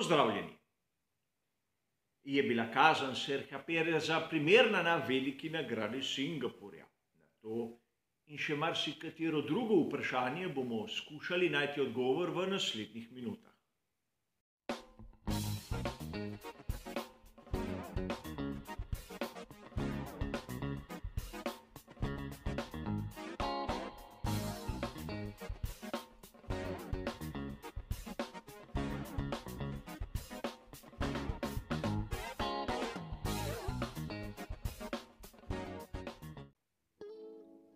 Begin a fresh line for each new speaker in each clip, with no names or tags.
Pozdravljeni. Je bila kazen Serhija Pereza primerna na veliki nagradi Singapurja? Na to in še marsikatero drugo vprašanje bomo skušali najti odgovor v naslednjih minutah.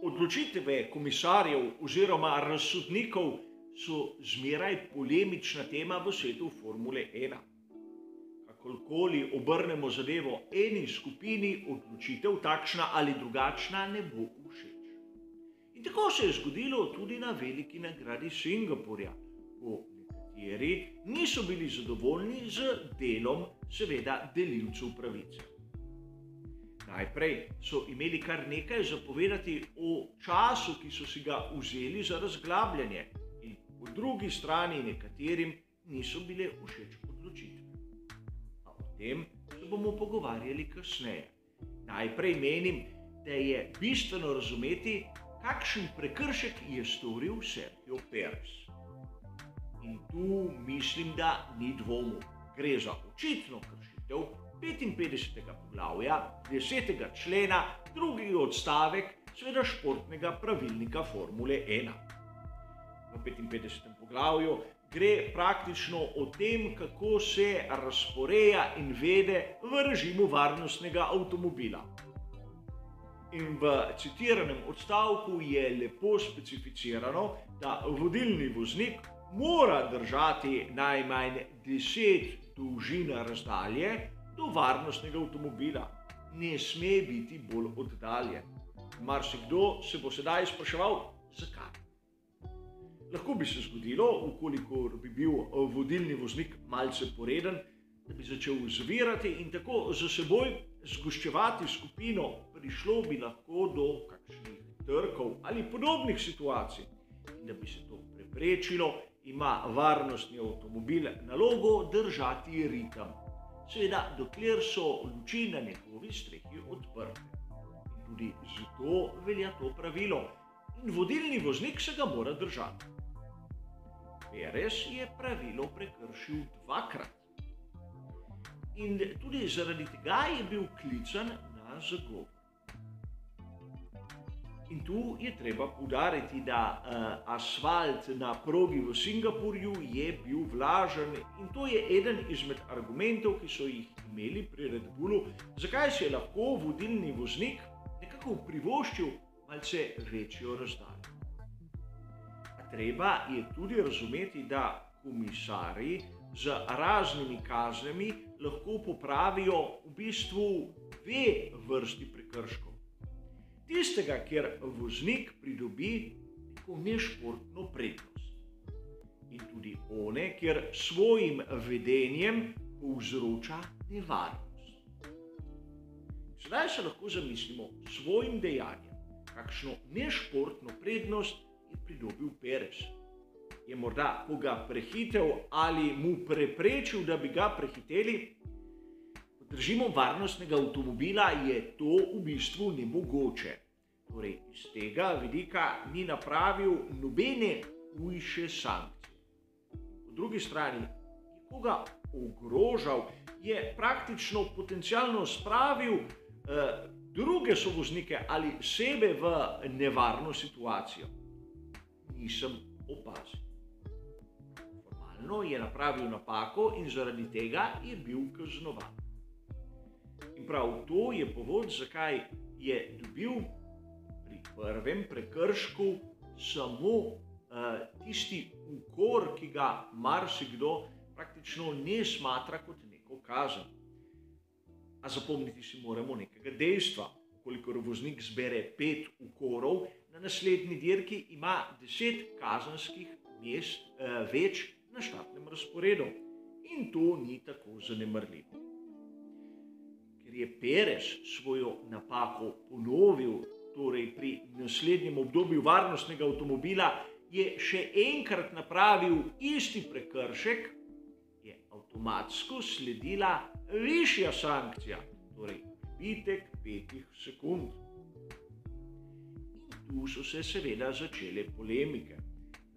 Odločitve komisarjev oziroma razsodnikov so zmeraj polemična tema v svetu Formule 1. Kakorkoli obrnemo zadevo, eni skupini odločitev, takšna ali drugačna, ne bo všeč. In tako se je zgodilo tudi na veliki nagradi Singapurja, ko nekateri niso bili zadovoljni z delom, seveda, delilcev pravice. Najprej so imeli kar nekaj zapovedati o času, ki so si ga vzeli za razglabljanje, in po drugi strani nekaterim niso bile všeč odločitve. A o tem se bomo pogovarjali kasneje. Najprej menim, da je bistveno razumeti, kakšen prekršek je storil Sergio Perez. In tu mislim, da ni dvomu. Gre za očitno kršitev 55. poglavja, 10. člena, drugi odstavek, seveda športnega pravilnika Formule 1. V 55. poglavju gre praktično o tem, kako se razporeja in vede v režimu varnostnega avtomobila. In v citiranem odstavku je lepo specificirano, da vodilni voznik mora držati najmanj 10 dolžin razdalje do varnostnega avtomobila, ne sme biti bolj oddaljen. Marsikdo se bo sedaj spraševal, zakaj. Lahko bi se zgodilo, ukolikor bi bil vodilni voznik malce poreden, da bi začel zavirati in tako za seboj zgoščevati skupino, prišlo bi lahko do kakšnih trkov ali podobnih situacij. In da bi se to preprečilo, ima varnostni avtomobil nalogo držati ritem. Seveda, dokler so luči na njegovi strehi odprte. In tudi zato velja to pravilo. In vodilni voznik se ga mora držati. Perez je pravilo prekršil dvakrat. In tudi zaradi tega je bil klican na zagovor. In tu je treba poudariti, da asfalt na progi v Singapurju je bil vlažen in to je eden izmed argumentov, ki so jih imeli pri Red Bullu, zakaj se je lahko vodilni voznik nekako privoščil malce večjo razdaljo. A treba je tudi razumeti, da komisarji z raznimi kaznimi lahko popravijo v bistvu dve vrsti prekrškov. Tistega, kjer voznik pridobi neko nešportno prednost. In tudi one, kjer svojim vedenjem povzroča nevarnost. Sedaj se lahko zamislimo svojim dejanjem, kakšno nešportno prednost je pridobil Perez. Je morda koga prehitel ali mu preprečil, da bi ga prehiteli? Držimo varnostnega avtomobila, je to v bistvu nemogoče. Torej, iz tega vidika ni napravil nobene hujše sankcije. Po drugi strani, je koga ogrožal, je praktično potencialno spravil druge sovoznike ali sebe v nevarno situacijo. Nisem opazil. Formalno je napravil napako in zaradi tega je bil kaznovan. In prav to je povod, zakaj je dobil pri prvem prekršku samo tisti ukor, ki ga marsikdo praktično ne smatra kot neko kazen. A zapomniti si moramo nekega dejstva. Kolikor voznik zbere 5 ukorov, na naslednji dirki ima 10 kazenskih mest več na štartnem razporedu. In to ni tako zanemarljivo. Ker je Perez svojo napako ponovil, torej pri naslednjem obdobju varnostnega avtomobila, je še enkrat napravil isti prekršek je avtomatsko sledila višja sankcija, torej pribitek 5 sekund. In tu so se seveda začele polemike.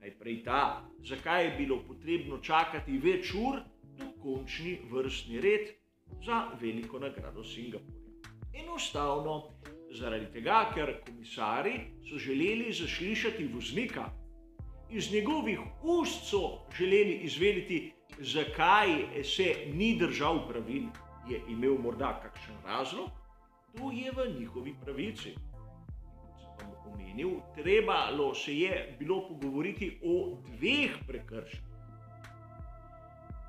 Najprej ta, zakaj je bilo potrebno čakati več ur do končni vrstni red za veliko nagrado Singapurja. Enostavno zaradi tega, ker komisarji so želeli zaslišati voznika. Iz njegovih ust so želeli izvedeti, zakaj se ni držal pravil. Je imel morda kakšen razlog? To je v njihovi pravici. Kot sem vam omenil, trebalo se je bilo pogovoriti o 2 prekrških.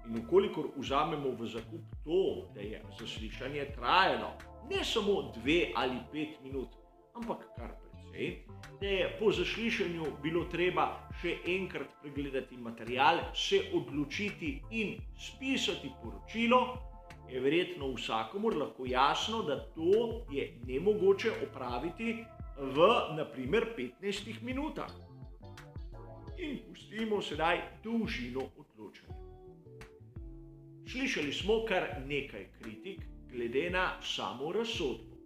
In ukolikor vzamemo v zakup to, da je zaslišanje trajalo ne samo 2 ali 5 minut, ampak kar precej, da je po zaslišanju bilo treba še enkrat pregledati material, se odločiti in spisati poročilo, je verjetno vsakomur lahko jasno, da to je nemogoče opraviti v, na primer, 15 minutah. In pustimo sedaj dolžino odločanja. Slišali smo kar nekaj kritik glede na samo razsodbo.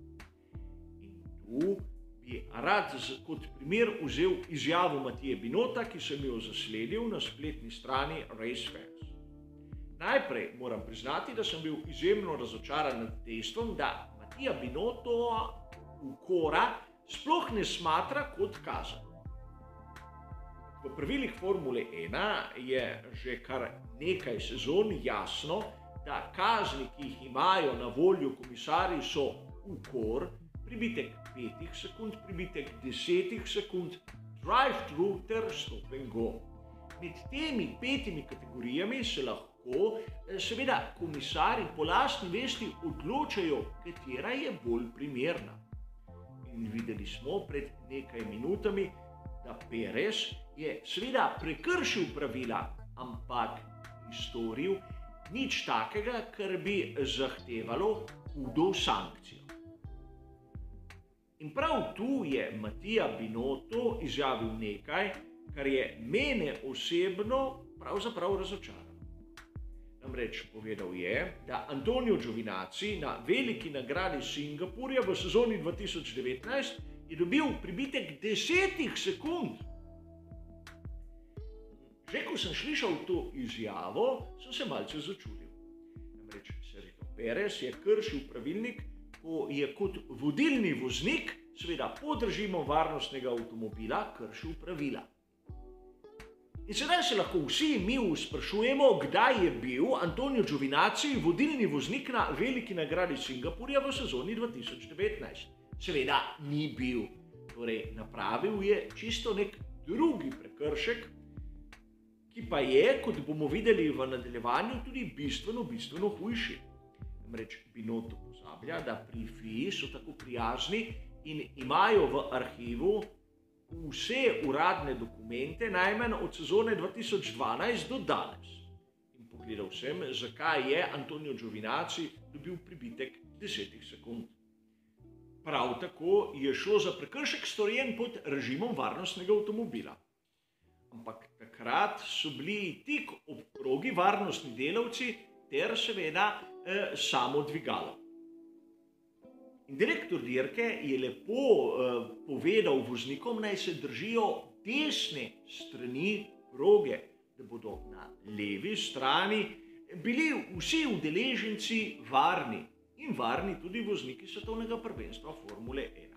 In tu bi rad kot primer vzel izjavo Matije Binota, ki sem jo zasledil na spletni strani RaceFans. Najprej moram priznati, da sem bil izjemno razočaran nad dejstvom, da Matija Binotto ukora sploh ne smatra kot kazen. V pravilih Formule 1 je že kar nekaj sezon jasno, da kazni, ki jih imajo na voljo komisarji, so ukor, pribitek 5 sekund, pribitek 10 sekund, drive-thru ter stop and go. Med temi 5 kategorijami se lahko seveda komisarji po lastni vesti odločajo, katera je bolj primerna. In videli smo pred nekaj minutami, da Perez je seveda prekršil pravila, ampak ni storil nič takega, kar bi zahtevalo hudo sankcijo. In prav tu je Matija Binotto izjavil nekaj, kar je mene osebno pravzaprav razočaralo. Namreč povedal je, da Antonio Giovinazzi na veliki nagradi Singapurja v sezoni 2019 je dobil pribitek 10 sekund. Že ko sem slišal to izjavo, sem se malce začudil. Namreč Sergio Perez je kršil pravilnik, ko je kot vodilni voznik, seveda pod režimom varnostnega avtomobila, kršil pravila. In sedaj se lahko vsi mi sprašujemo, kdaj je bil Antonio Giovinazzi vodilni voznik na veliki nagradi Singapurja v sezoni 2019. Seveda ni bil. Torej, napravil je čisto nek drugi prekršek, ki pa je, kot bomo videli v nadaljevanju, tudi bistveno hujši. Namreč Binotto pozablja, da pri FIA so tako prijazni in imajo v arhivu vse uradne dokumente, najmanj od sezone 2012 do danes. In pogledal sem, zakaj je Antonio Giovinazzi dobil pribitek 10 sekund. Prav tako je šlo za prekršek storjen pod režimom varnostnega avtomobila. Ampak takrat so bili tik ob progi varnostni delavci ter seveda samo dvigalo. In direktor dirke je lepo povedal voznikom, naj se držijo desne strani proge, da bodo na levi strani bili vsi udeleženci varni in varni tudi vozniki svetovnega prvenstva Formule 1.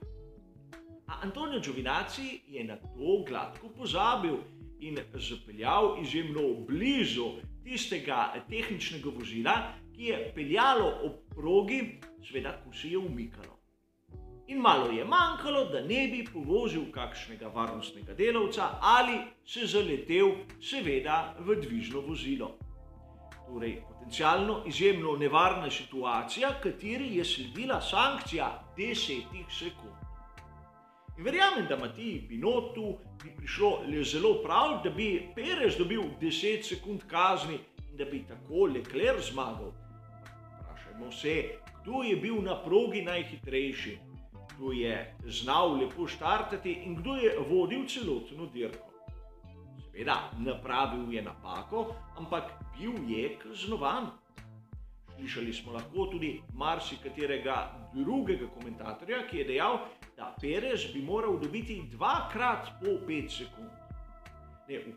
A Antonio Giovinazzi je na to gladko pozabil in zapeljal izjemno blizu tistega tehničnega vozila, ki je peljalo ob progi, seveda, ko se je umikalo. In malo je manjkalo, da ne bi povozil kakšnega varnostnega delavca ali se zaletel, seveda, v dvižno vozilo. Torej, potencialno izjemno nevarna situacija, kateri je sledila sankcija 10 sekund. In verjamem, da Matiji Binottu bi prišlo le zelo prav, da bi Perez dobil 10 sekund kazni in da bi tako Leclerc zmagal. Vprašajmo se, kdo je bil na progi najhitrejši, kdo je znal lepo štartati in kdo je vodil celotno dirko. Seveda, napravil je napako, ampak bil je kaznovan. Slišali smo lahko tudi marsikaterega drugega komentatorja, ki je dejal, da Perez bi moral dobiti 2-krat po 5 sekund.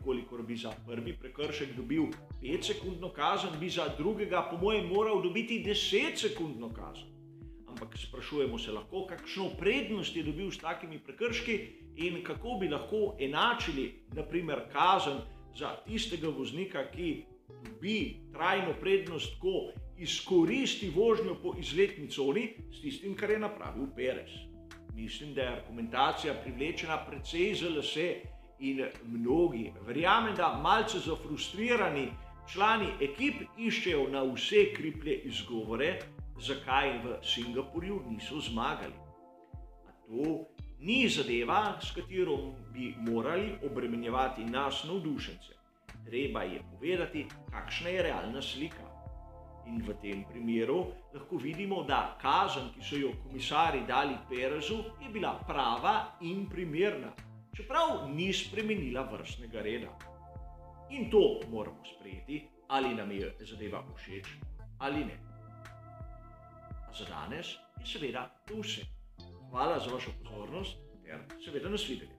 Ukolikor bi za prvi prekršek dobil 5-sekundno kazen, bi za drugega, po mojem, moral dobiti 10-sekundno kazen. Ampak sprašujemo se lahko, kakšno prednost je dobil s takimi prekrški in kako bi lahko enačili, naprimer, kazen za tistega voznika, ki dobi trajno prednost, ko izkoristi vožnjo po izletni coni, s tistim, kar je napravil Perez. Mislim, da je argumentacija privlečena precej za lase in mnogi, verjamem, da malce zafrustrirani člani ekip iščejo na vse kriplje izgovore, zakaj v Singapurju niso zmagali. A to ni zadeva, s katero bi morali obremenjevati nas navdušence. Treba je povedati, kakšna je realna slika. In v tem primeru lahko vidimo, da kazen, ki so jo komisarji dali Perezu, je bila prava in primerna, čeprav ni spremenila vrstnega reda. In to moramo sprejeti, ali nam je zadeva všeč ali ne. A za danes je seveda to vse. Hvala za vašo pozornost ter seveda nasvidenje.